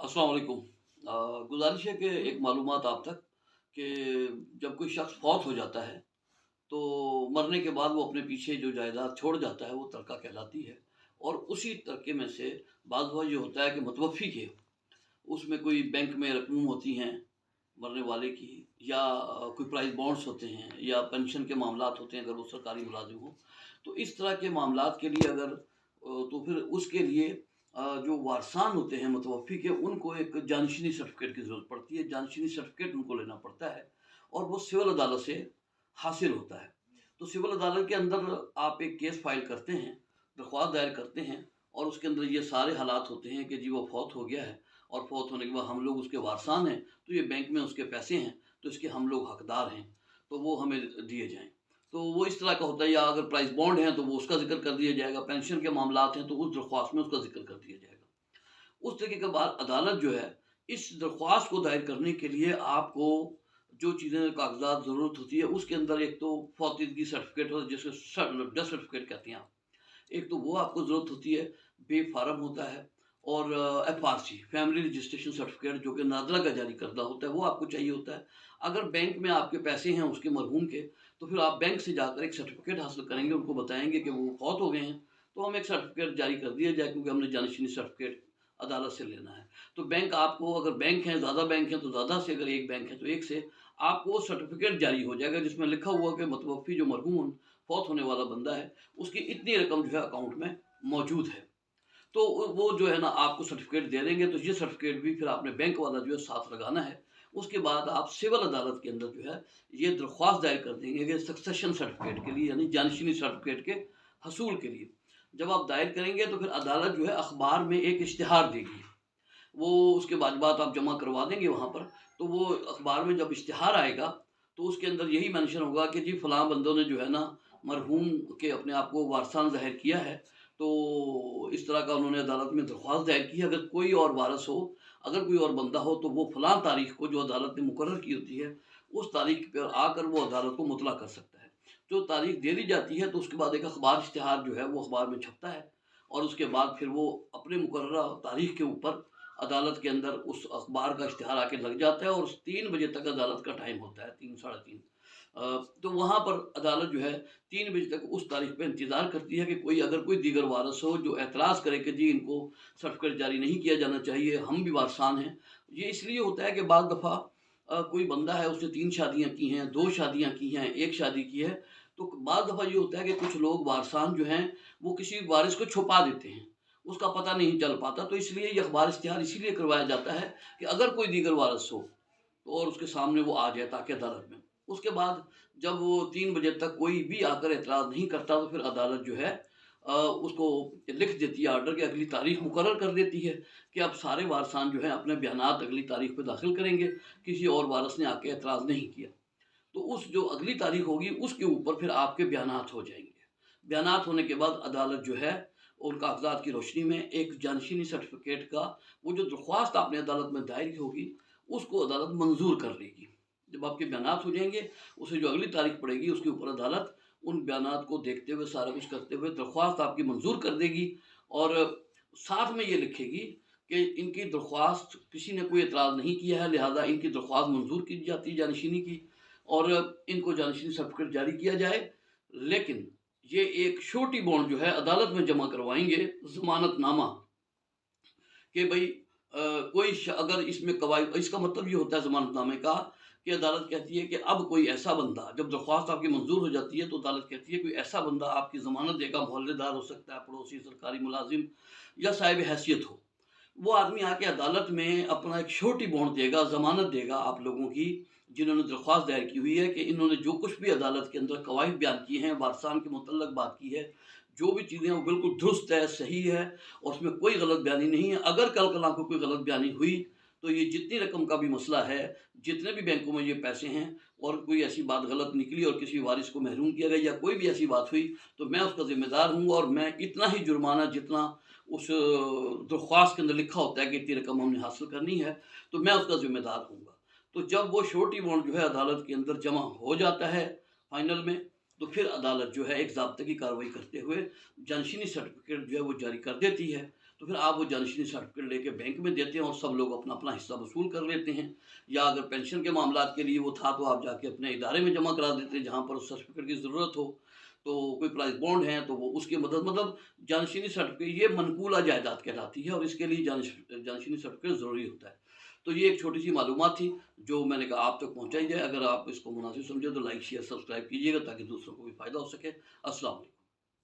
अस्सलाम वालेकुम। गुज़ारिश है कि एक मालूमात आप तक कि जब कोई शख्स फ़ौत हो जाता है, तो मरने के बाद वो अपने पीछे जो जायदाद छोड़ जाता है, वो तरका कहलाती है। और उसी तरके में से बाज़ दफ़ा ये होता है कि मुतवफ़्फ़ी के उसमें कोई बैंक में रकूम होती हैं मरने वाले की, या कोई प्राइज़ बॉन्ड्स होते हैं, या पेंशन के मामलात होते हैं अगर वो सरकारी मुलाज़िम हो। तो इस तरह के मामलात के लिए अगर तो फिर उसके लिए जो वारसान होते हैं मुतवफ़्फ़ी के, उनको एक जानशीनी सर्टिफ़िकेट की ज़रूरत पड़ती है। जानशीनी सर्टिफ़िकेट उनको लेना पड़ता है और वो सिविल अदालत से हासिल होता है। तो सिविल अदालत के अंदर आप एक केस फ़ाइल करते हैं, दरख्वास्त दायर करते हैं, और उसके अंदर ये सारे हालात होते हैं कि जी वो फ़ौत हो गया है, और फ़ौत होने के बाद हम लोग उसके वारसान हैं, तो ये बैंक में उसके पैसे हैं, तो इसके हम लोग हकदार हैं, तो वो हमें दिए जाएँ। तो वो इस तरह का होता है, या अगर प्राइस बॉन्ड है तो वो उसका ज़िक्र कर दिया जाएगा, पेंशन के मामलात हैं तो उस दरख्वास्त में उसका ज़िक्र कर दिया जाएगा। उस तरीके के बाद अदालत जो है, इस दरख्वास्त को दायर करने के लिए आपको जो चीज़ें कागज़ात ज़रूरत होती है, उसके अंदर एक तो फ़ौतिदगी सर्टिफ़िकेट हो, जिसे डेथ सर्टिफ़िकेट कहते हैं आप। एक तो वो आपको ज़रूरत होती है, बे फार्म होता है, और एफआरसी फैमिली रजिस्ट्रेशन सर्टिफिकेट जो कि नादरा का जारी करदा होता है, वो आपको चाहिए होता है। अगर बैंक में आपके पैसे हैं उसके मरहूम के, तो फिर आप बैंक से जाकर एक सर्टिफिकेट हासिल करेंगे, उनको बताएंगे कि वो फौत हो गए हैं, तो हमें एक सर्टिफिकेट जारी कर दिया जाए, क्योंकि हमने जानशीनी सर्टिफिकेट अदालत से लेना है। तो बैंक आपको, अगर बैंक हैं, ज़्यादा बैंक हैं तो ज़्यादा से, अगर एक बैंक है तो एक से, आपको वो सर्टिफिकेट जारी हो जाएगा जिसमें लिखा हुआ कि मुतवफ़्फ़ी जो मरहूम फौत होने वाला बंदा है, उसकी इतनी रकम जो है अकाउंट में मौजूद है। तो वो जो है ना आपको सर्टिफिकेट दे देंगे, तो ये सर्टिफिकेट भी फिर आपने बैंक वाला जो है साथ लगाना है। उसके बाद आप सिविल अदालत के अंदर जो है ये दरख्वास्त दायर कर देंगे कि सक्सेशन सर्टिफिकेट के लिए, यानी जानशीनी सर्टिफिकेट के हसूल के लिए। जब आप दायर करेंगे तो फिर अदालत जो है अखबार में एक इश्तिहार देगी। वो उसके बाद आप जमा करवा देंगे वहाँ पर, तो वो अखबार में जब इश्तिहार आएगा, तो उसके अंदर यही मेंशन होगा कि जी फलां बंदों ने जो है ना मरहूम के अपने आप को वारसान ज़ाहिर किया है, तो इस तरह का उन्होंने अदालत में दरख्वास्त दायर की है। अगर कोई और वारिस हो, अगर कोई और बंदा हो, तो वो फलां तारीख को जो अदालत ने मुकर्रर की होती है, उस तारीख पर आकर वो अदालत को मुतला कर सकता है। जो तारीख दे दी जाती है, तो उसके बाद एक अखबार इश्तिहार जो है वो अखबार में छपता है, और उसके बाद फिर वो अपने मुकर्ररा तारीख के ऊपर अदालत के अंदर उस अखबार का इश्तिहार आके लग जाता है, और उस 3 बजे तक अदालत का टाइम होता है, 3 साढ़े 3। तो वहाँ पर अदालत जो है 3 बजे तक उस तारीख पे इंतज़ार करती है कि कोई, अगर कोई दीगर वारिस हो जो एतराज़ करे कि जी इनको सर्टिफिकेट जारी नहीं किया जाना चाहिए, हम भी वारसान हैं। ये इसलिए होता है कि बाद दफ़ा कोई बंदा है, उसने 3 शादियाँ की हैं, 2 शादियाँ की हैं, 1 शादी की है, तो बाद दफ़ा ये होता है कि कुछ लोग वारसान जो हैं, वो किसी वारिस को छुपा देते हैं, उसका पता नहीं चल पाता। तो इसलिए ये अखबार इश्तिहार इसीलिए करवाया जाता है कि अगर कोई दीगर वारिस हो, तो और उसके सामने वो आ जाए ताकि अदालत में। उसके बाद जब वो 3 बजे तक कोई भी आकर एतराज़ नहीं करता, तो फिर अदालत जो है उसको लिख देती है ऑर्डर, कि अगली तारीख मुकर्रर कर देती है कि अब सारे वारसान जो हैं अपने बयानात अगली तारीख पे दाखिल करेंगे, किसी और वारिस ने आके एतराज़ नहीं किया। तो उस जो अगली तारीख होगी उसके ऊपर फिर आपके बयानात हो जाएँगे। बयानात होने के बाद अदालत जो है उन कागज़ात की रोशनी में एक जानशीनी सर्टिफ़िकेट का, वो जो दरख्वास्त आपने अदालत में दायर की होगी, उसको अदालत मंज़ूर कर लेगी। जब आपके बयानात हो जाएँगे, उसे जो अगली तारीख पड़ेगी उसके ऊपर अदालत उन बयानात को देखते हुए, सारा कुछ करते हुए दरख्वास्त आपकी मंज़ूर कर देगी, और साथ में ये लिखेगी कि इनकी दरख्वास्त किसी ने कोई एतराज़ नहीं किया है, लिहाज़ा इनकी दरख्वास्त मंज़ूर की जाती है जानशीनी की, और इनको जानशीनी सर्टिफ़िकेट जारी किया जाए। लेकिन ये एक श्योरिटी बॉन्ड जो है अदालत में जमा करवाएँगे, ज़मानतनामा, कि भई कोई अगर इसमें कवायद, इसका मतलब ये होता है ज़मानतनामे का, कि अदालत कहती है कि अब कोई ऐसा बंदा, जब दरख्वास्त आपकी मंज़ूर हो जाती है तो अदालत कहती है कोई ऐसा बंदा आपकी ज़मानत देगा, मोहल्लेदार हो सकता है, पड़ोसी, सरकारी मुलाज़िम, या साहिब हैसियत हो। वो आदमी आके अदालत में अपना एक श्योरिटी बॉन्ड देगा, ज़मानत देगा आप लोगों की, जिन्होंने दरख्वास्त दायर की हुई है, कि इन्होंने जो कुछ भी अदालत के अंदर कवायद बयान की हैं, वारसान के मुतल्लक बात की है, जो भी चीज़ें हैं वो बिल्कुल दुरुस्त है, सही है, और उसमें कोई गलत बयानी नहीं है। अगर कल को कोई गलत बयानी हुई, तो ये जितनी रकम का भी मसला है, जितने भी बैंकों में ये पैसे हैं, और कोई ऐसी बात गलत निकली और किसी वारिस को महरूम किया गया, या कोई भी ऐसी बात हुई, तो मैं उसका ज़िम्मेदार हूँ, और मैं इतना ही जुर्माना, जितना उस दरख्वास्त के अंदर लिखा होता है कि इतनी रकम हमने हासिल करनी है, तो मैं उसका ज़िम्मेदार हूँगा। तो जब वो श्योरिटी बॉन्ड जो है अदालत के अंदर जमा हो जाता है फाइनल में, तो फिर अदालत जो है एक ज़ाब्ते की कार्रवाई करते हुए जानशीनी सर्टिफ़िकेट जो है वो जारी कर देती है। तो फिर आप वो जानशीनी सर्टिफिकेट लेके बैंक में देते हैं और सब लोग अपना अपना हिस्सा वसूल कर लेते हैं। या अगर पेंशन के मामलात के लिए वो था तो आप जाके अपने इदारे में जमा करा देते हैं जहाँ पर उस सर्टिफिकेट की ज़रूरत हो। तो कोई प्राइस बॉन्ड है तो वो उसकी मदद, मतलब जानशीनी सर्टिफिकेट ये मनकूला जायदाद कहलाती है और इसके लिए जानशीनी सर्टिफिकेट ज़रूरी होता है। तो ये एक छोटी सी मालूमात थी जो मैंने कहा आप तक पहुँचाई जाए। अगर आप इसको मुनासिब समझे तो लाइक शेयर सब्सक्राइब कीजिएगा ताकि दूसरों को भी फ़ायदा हो सके। अस्सलाम वालेकुम।